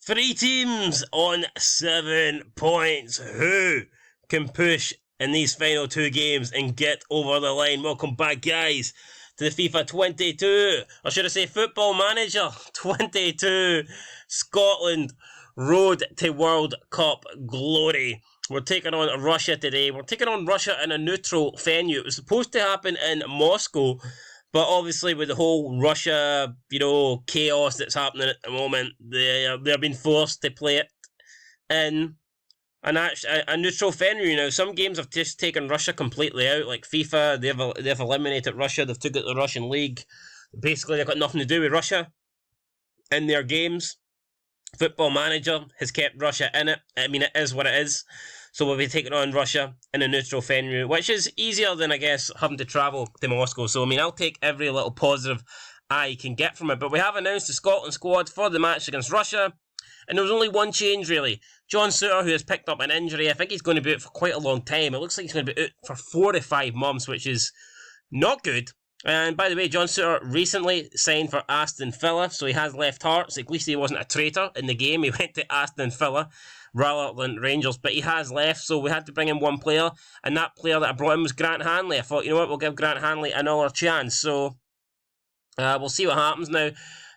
3 teams on 7 points. Who can push in these final 2 games and get over the line? Welcome back, guys, to the FIFA 22, or should I say Football Manager 22 Scotland Road to World Cup glory. We're taking on Russia today. We're taking on Russia in a neutral venue. It was supposed to happen in Moscow, but obviously with the whole Russia, chaos that's happening at the moment, they're being forced to play it in a neutral venue. Now, some games have just taken Russia completely out, like FIFA. They've eliminated Russia. They've took out the Russian league. Basically, they've got nothing to do with Russia in their games. Football Manager has kept Russia in it. I mean, it is what it is. So we'll be taking on Russia in a neutral venue, which is easier than, I guess, having to travel to Moscow. So, I mean, I'll take every little positive I can get from it. But we have announced the Scotland squad for the match against Russia. And there was only one change, really. John Souttar, who has picked up an injury. I think he's going to be out for quite a long time. It looks like he's going to be out for 4 to 5 months, which is not good. And by the way, John Souttar recently signed for Aston Villa, so he has left Hearts. At least he wasn't a traitor in the game. He went to Aston Villa rather than Rangers, but he has left, so we had to bring in one player, and that player that I brought in was Grant Hanley. I thought, you know what, we'll give Grant Hanley another chance, so we'll see what happens now.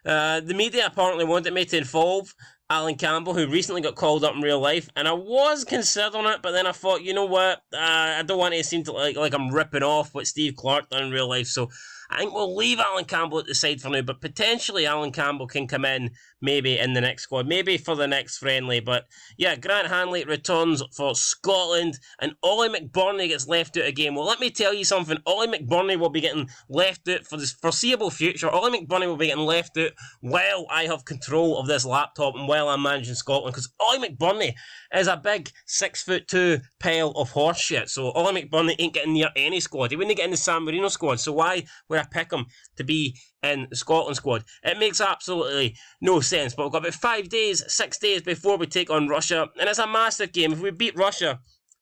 The media apparently wanted me to involve Alan Campbell, who recently got called up in real life, and I was considering it, but then I thought, you know what, I don't want to seem to like I'm ripping off what Steve Clark done in real life, so I think we'll leave Alan Campbell at the side for now, but potentially Alan Campbell can come in maybe in the next squad, maybe for the next friendly. But yeah, Grant Hanley returns for Scotland, and Ollie McBurney gets left out again. Well, let me tell you something, Ollie McBurney will be getting left out for the foreseeable future. Ollie McBurney will be getting left out while I have control of this laptop and while I'm managing Scotland, because Ollie McBurney is a big 6'2" pile of horse shit. So Ollie McBurney ain't getting near any squad. He wouldn't get in the San Marino squad, so why would I pick him to be in the Scotland squad? It makes absolutely no sense. But we've got about 6 days before we take on Russia, and it's a massive game. If we beat Russia,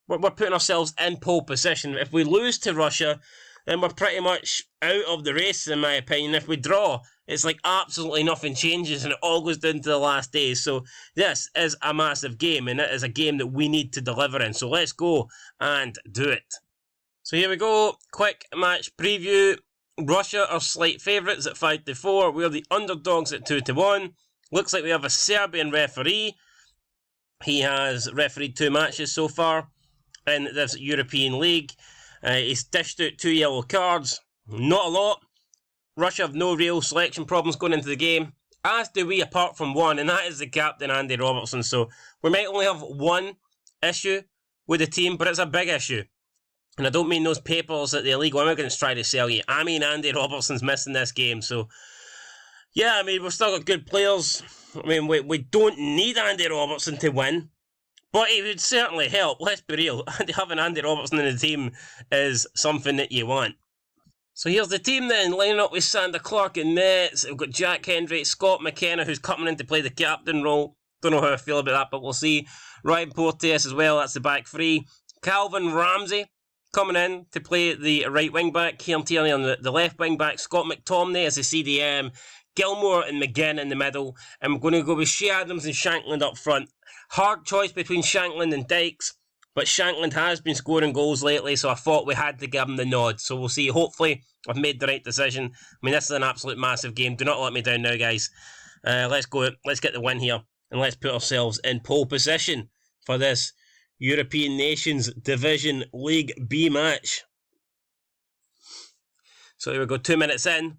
we're putting ourselves in pole position. If we lose to Russia, then we're pretty much out of the race, in my opinion. If we draw, it's like absolutely nothing changes, and it all goes down to the last days. So this is a massive game, and it is a game that we need to deliver in. So let's go and do it. So here we go. Quick match preview. Russia are slight favourites at 5-4. We're the underdogs at 2-1. Looks like we have a Serbian referee. He has refereed 2 matches so far in this European League. He's dished out 2 yellow cards. Not a lot. Russia have no real selection problems going into the game, as do we, apart from one, and that is the captain, Andy Robertson. So we might only have one issue with the team, but it's a big issue. And I don't mean those papers that the illegal immigrants try to sell you. I mean Andy Robertson's missing this game. So, yeah, I mean, we've still got good players. I mean, we don't need Andy Robertson to win, but he would certainly help. Let's be real. Having Andy Robertson in the team is something that you want. So here's the team then, lining up with Sander Clark in nets. We've got Jack Hendry, Scott McKenna, who's coming in to play the captain role. Don't know how I feel about that, but we'll see. Ryan Porteous as well, that's the back 3. Calvin Ramsey coming in to play the right wing back. Kieran Tierney on the left wing back. Scott McTominay as the CDM. Gilmore and McGinn in the middle. And we're going to go with Shea Adams and Shankland up front. Hard choice between Shankland and Dykes, but Shankland has been scoring goals lately, so I thought we had to give him the nod. So we'll see. Hopefully I've made the right decision. I mean, this is an absolute massive game. Do not let me down now, guys. Let's go. Let's get the win here, and let's put ourselves in pole position for this European Nations Division League B match. So here we go, 2 minutes in.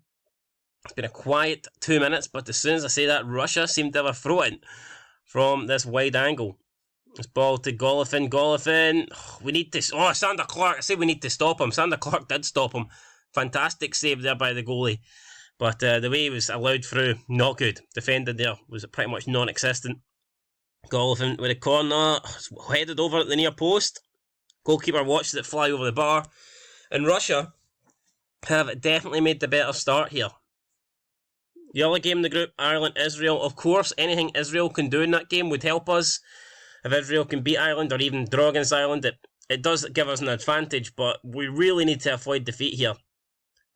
It's been a quiet 2 minutes, but as soon as I say that, Russia seemed to have a throw in from this wide angle. This ball to Golovin. Golovin, we need to... Oh, Sander Clark. I said we need to stop him. Sander Clark did stop him. Fantastic save there by the goalie. But the way he was allowed through, not good. Defender there was pretty much non-existent. Golovin with a corner. Headed over at the near post. Goalkeeper watches it fly over the bar. And Russia have definitely made the better start here. The other game in the group, Ireland-Israel. Of course, anything Israel can do in that game would help us. If Israel can beat Ireland or even draw against Ireland, it does give us an advantage, but we really need to avoid defeat here.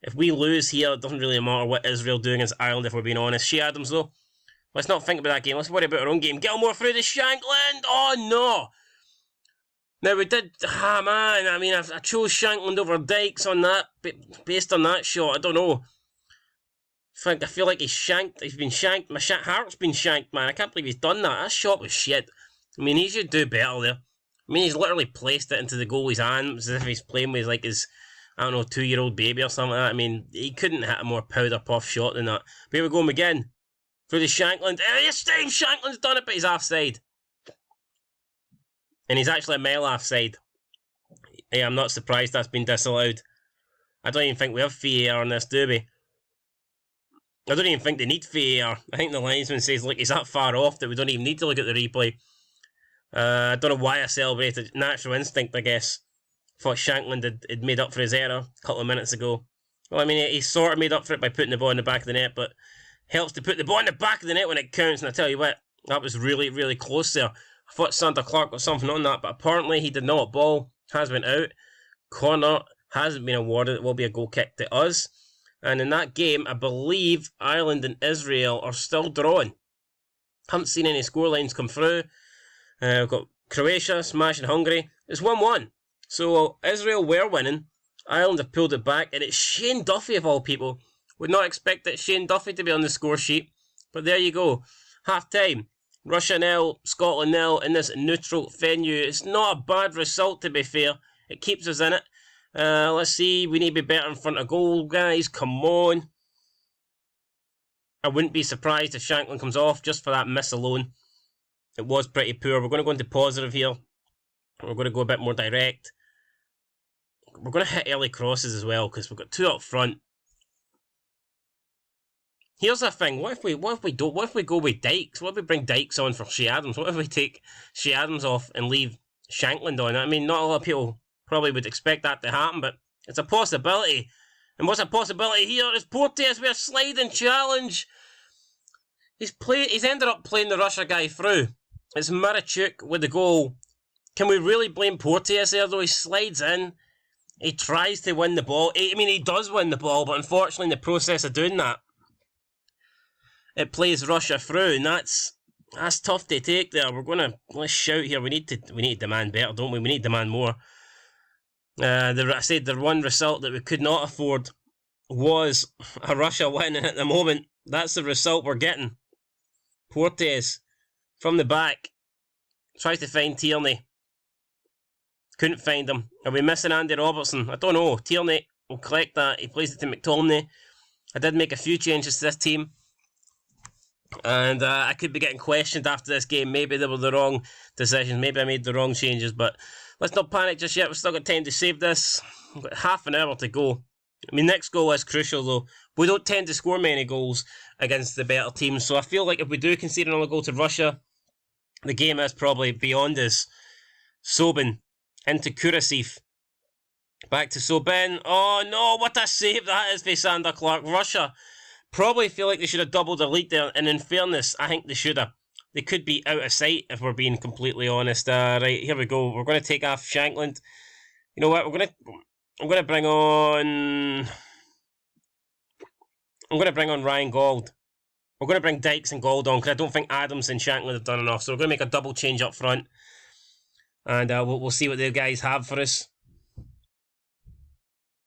If we lose here, it doesn't really matter what Israel do against Ireland, if we're being honest. Shea Adams, though, Let's not think about that game. Let's worry about our own game. Gilmore through the Shankland. Oh, no. Now, we did... man. I mean, I chose Shankland over Dykes on that. Based on that shot, I don't know. I feel like he's shanked. He's been shanked. My heart's been shanked, man. I can't believe he's done that. That shot was shit. I mean, he should do better there. I mean, he's literally placed it into the goalie's hands as if he's playing with, like, his... I don't know, 2-year-old baby or something like that. I mean, he couldn't hit a more powder-puff shot than that. But here we go, McGinn. Through the Shankland. This time Shankland's done it, but he's offside. And he's actually a mile offside. Yeah, I'm not surprised that's been disallowed. I don't even think we have VAR on this, do we? I don't even think they need VAR. I think the linesman says, look, he's that far off that we don't even need to look at the replay. I don't know why I celebrated. Natural instinct, I guess. Thought Shankland had made up for his error a couple of minutes ago. Well, I mean, he sort of made up for it by putting the ball in the back of the net, but helps to put the ball in the back of the net when it counts. And I tell you what, that was really, really close there. I thought Santa Clark got something on that, but apparently he did not. Ball has been out. Corner hasn't been awarded. It will be a goal kick to us. And in that game, I believe Ireland and Israel are still drawing. Haven't seen any scorelines come through. We've got Croatia smashing Hungary. It's 1-1. So Israel were winning. Ireland have pulled it back. And it's Shane Duffy of all people. Would not expect that Shane Duffy to be on the score sheet. But there you go. Half time. Russia 0, Scotland 0 in this neutral venue. It's not a bad result, to be fair. It keeps us in it. Let's see. We need to be better in front of goal, guys. Come on. I wouldn't be surprised if Shankland comes off just for that miss alone. It was pretty poor. We're going to go into positive here. We're going to go a bit more direct. We're going to hit early crosses as well because we've got 2 up front. Here's the thing. What if we go with Dykes? What if we bring Dykes on for Shea Adams? What if we take Shea Adams off and leave Shankland on? I mean, not a lot of people probably would expect that to happen, but it's a possibility. And what's a possibility here is Porteous with a sliding challenge. He's ended up playing the Russia guy through. It's Marichuk with the goal. Can we really blame Porteous there though? He slides in. He tries to win the ball. I mean, he does win the ball, but unfortunately in the process of doing that, it plays Russia through, and that's tough to take there. Let's shout here. We need to demand better, don't we? We need to demand more. I said the one result that we could not afford was a Russia win, and at the moment, that's the result we're getting. Porteous from the back tries to find Tierney. Couldn't find him. Are we missing Andy Robertson? I don't know. Tierney will collect that. He plays it to McTominay. I did make a few changes to this team. And I could be getting questioned after this game. Maybe they were the wrong decisions. Maybe I made the wrong changes. But let's not panic just yet. We've still got time to save this. We've got half an hour to go. I mean, next goal is crucial, though. We don't tend to score many goals against the better teams. So I feel like if we do concede another goal to Russia, the game is probably beyond us. Sobin into Kurashev. Back to Sobin. Oh, no. What a save that is for Santa Clark. Russia probably feel like they should have doubled the lead there, and in fairness, I think they should have. They could be out of sight if we're being completely honest. Right, here we go. We're going to take off Shankland. You know what? I'm going to bring on Ryan Gold. We're going to bring Dykes and Gold on because I don't think Adams and Shankland have done enough. So we're going to make a double change up front, and we'll see what the guys have for us.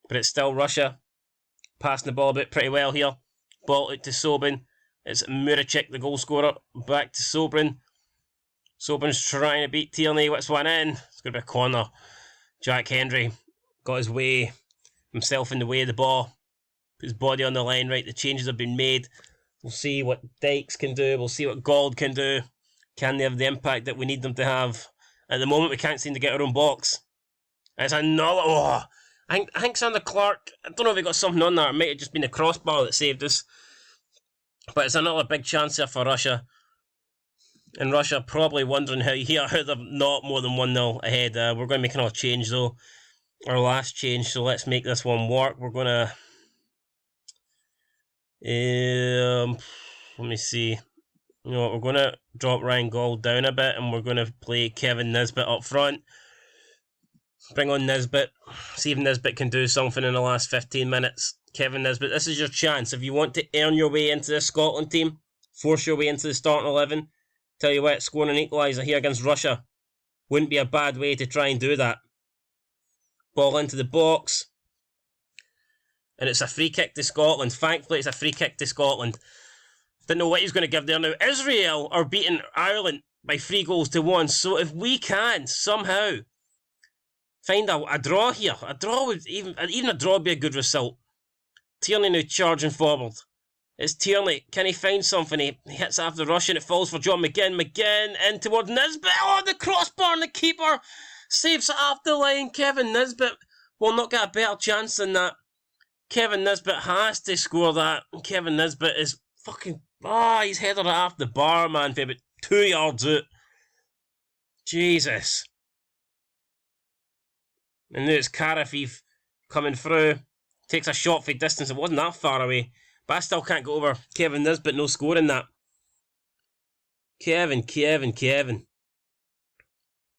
But it's still Russia passing the ball a bit pretty well here. Ball out to Sobin. It's Murachik, the goal scorer. Back to Sobin. Sobin's trying to beat Tierney. What's one in? It's going to be a corner. Jack Hendry got himself in the way of the ball. Put his body on the line. Right, the changes have been made. We'll see what Dykes can do. We'll see what Gold can do. Can they have the impact that we need them to have? At the moment, we can't seem to get our own box. It's another... Oh, I think Santa Clark, I don't know if he got something on there. It might have just been the crossbar that saved us. But it's another big chance here for Russia. And Russia probably wondering how they're not more than 1-0 ahead. We're going to make another change though. Our last change, so let's make this one work. We're going to... let me see. You know what, we're going to drop Ryan Gold down a bit, and we're going to play Kevin Nisbet up front. Bring on Nisbet. See if Nisbet can do something in the last 15 minutes. Kevin Nisbet, this is your chance. If you want to earn your way into the Scotland team, force your way into the starting 11. Tell you what, scoring an equaliser here against Russia wouldn't be a bad way to try and do that. Ball into the box. And it's a free kick to Scotland. Thankfully, it's a free kick to Scotland. Didn't know what he's going to give there. Now, Israel are beating Ireland by 3-1. So if we can somehow find a draw here, a draw would even a draw would be a good result. Tierney now charging forward. It's Tierney. Can he find something? He hits after the rush and it falls for John McGinn. McGinn in toward Nisbet. Oh, the crossbar and the keeper saves it off the line. Kevin Nisbet will not get a better chance than that. Kevin Nisbet has to score that. Kevin Nisbet is fucking... he's headed it off the bar, man, for about 2 yards out. Jesus. And now it's Carafif coming through. Takes a shot for distance. It wasn't that far away. But I still can't go over Kevin Nisbet. No scoring that. Kevin.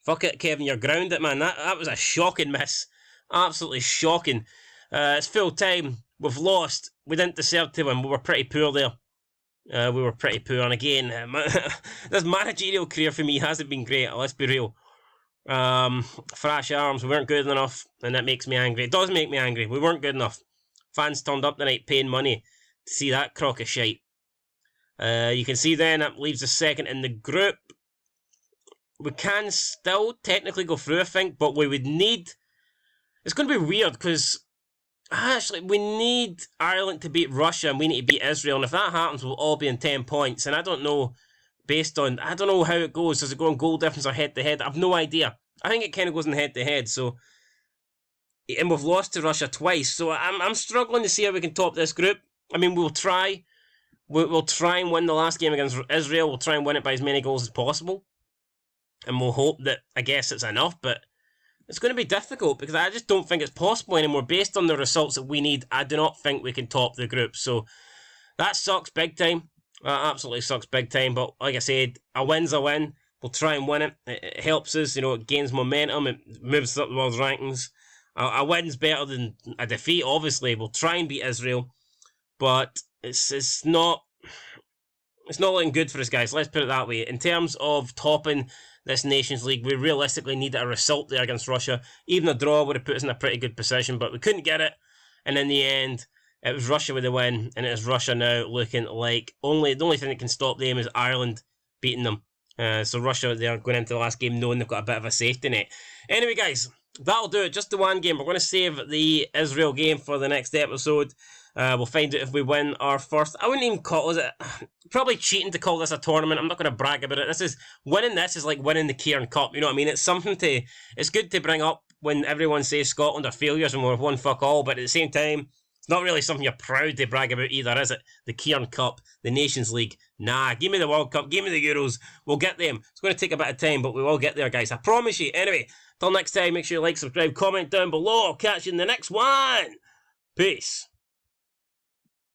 Fuck it, Kevin. You're grounded, man. That was a shocking miss. Absolutely shocking. It's full time. We've lost. We didn't deserve to win. We were pretty poor there. We were pretty poor. And again, this managerial career for me hasn't been great. Let's be real. Thrash Arms, we weren't good enough. And that makes me angry. It does make me angry. We weren't good enough. Fans turned up tonight paying money to see that crock of shite. You can see then that leaves us second in the group. We can still technically go through, I think. But we would need... It's going to be weird because... Actually, we need Ireland to beat Russia and we need to beat Israel. And if that happens, we'll all be in 10 points. And I don't know, I don't know how it goes. Does it go on goal difference or head-to-head? I've no idea. I think it kind of goes in head-to-head. So, and we've lost to Russia twice. So I'm struggling to see how we can top this group. I mean, we'll try. We'll try and win the last game against Israel. We'll try and win it by as many goals as possible. And we'll hope that, I guess, it's enough. But it's going to be difficult because I just don't think it's possible anymore. Based on the results that we need, I do not think we can top the group. So that sucks big time. That absolutely sucks big time. But like I said, a win's a win. We'll try and win it. It helps us, it gains momentum. It moves up the world's rankings. A win's better than a defeat, obviously. We'll try and beat Israel. But it's not looking good for us, guys. Let's put it that way. In terms of topping this Nations League, we realistically needed a result there against Russia. Even a draw would have put us in a pretty good position, but we couldn't get it. And in the end, it was Russia with the win, and it is Russia now looking like the only thing that can stop them is Ireland beating them. So Russia, they're going into the last game knowing they've got a bit of a safety net. Anyway, guys, that'll do it. Just the one game. We're going to save the Israel game for the next episode. We'll find out if we win our first. I wouldn't even call it. Probably cheating to call this a tournament. I'm not going to brag about it. Winning this is like winning the Cairn Cup. You know what I mean? It's something to. It's good to bring up when everyone says Scotland are failures and we've won fuck all. But at the same time, it's not really something you're proud to brag about either, is it? The Cairn Cup, the Nations League. Nah, give me the World Cup, give me the Euros. We'll get them. It's going to take a bit of time, but we will get there, guys. I promise you. Anyway, till next time, make sure you like, subscribe, comment down below. I'll catch you in the next one. Peace.